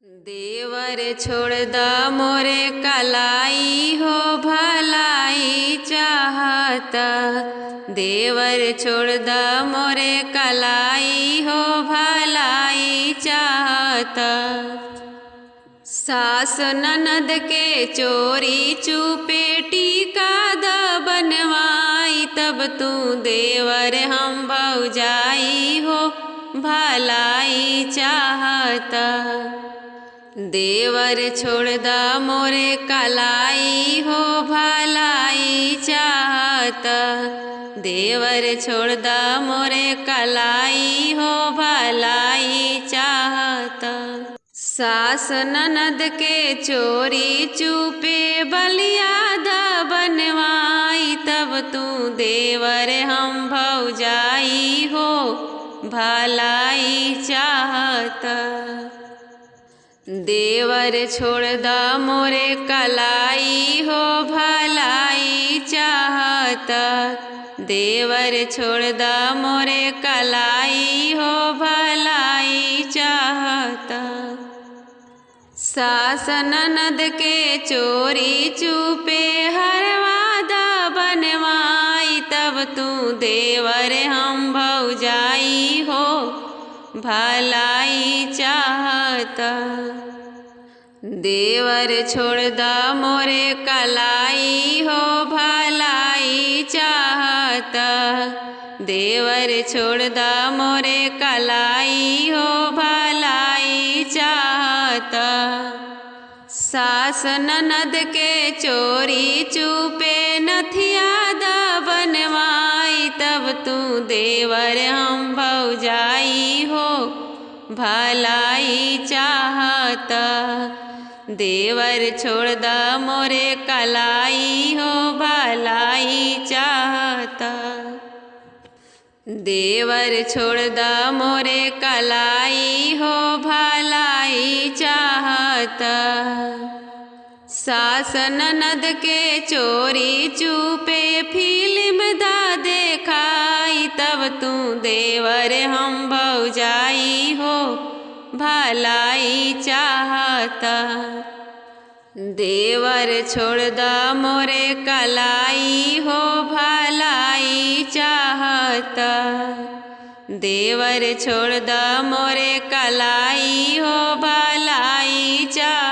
देवर छोड़ द मोरे कलाई हो भलाई चाहता। देवर छोड़ द मोरे कलाई हो भलाई चाहता। सास ननद के चोरी चुपे टीका द बनवाई तब तू देवर हम भौजाई हो भलाई चाहता। देवर छोड़ द मोरे कलाई हो भलाई चाहता। देवर छोड़ द मोरे कलाई हो भलाई चाहता। सास ननद के चोरी चुपे बलिया द बनवाई तब तू देवर हम भौजाई हो भलाई चाहता। देवर छोड़ द मोरे कलाई हो भलाई चाहता। देवर छोड़ द मोरे कलाई हो भलाई चाहता। सास ननद के चोरी चुपे हरवा द बनवाई तब तू देवर हम भौजाई हो भलाई चाहता। देवर छोड़ द मोरे कलाई हो भलाई चाहता। देवर छोड़ द मोरे कलाई हो भलाई चाहता। सास ननद के चोरी चुपे नथिया द बनवाई तब तू देवर हम भौजाई हो भलाई चाहता। देवर छोड़ द मोरे कलाई हो भलाई चाहता। देवर छोड़ द मोरे कलाई हो भलाई चाहता। सास ननद के चोरी चुपे फिल्म द देखाई तब तू देवर हम भौजाई हो भलाई चाहता। देवर छोड़ द मोरे कलाई हो भलाई चाहता। देवर छोड़ द मोरे कलाई हो भलाई चाहता।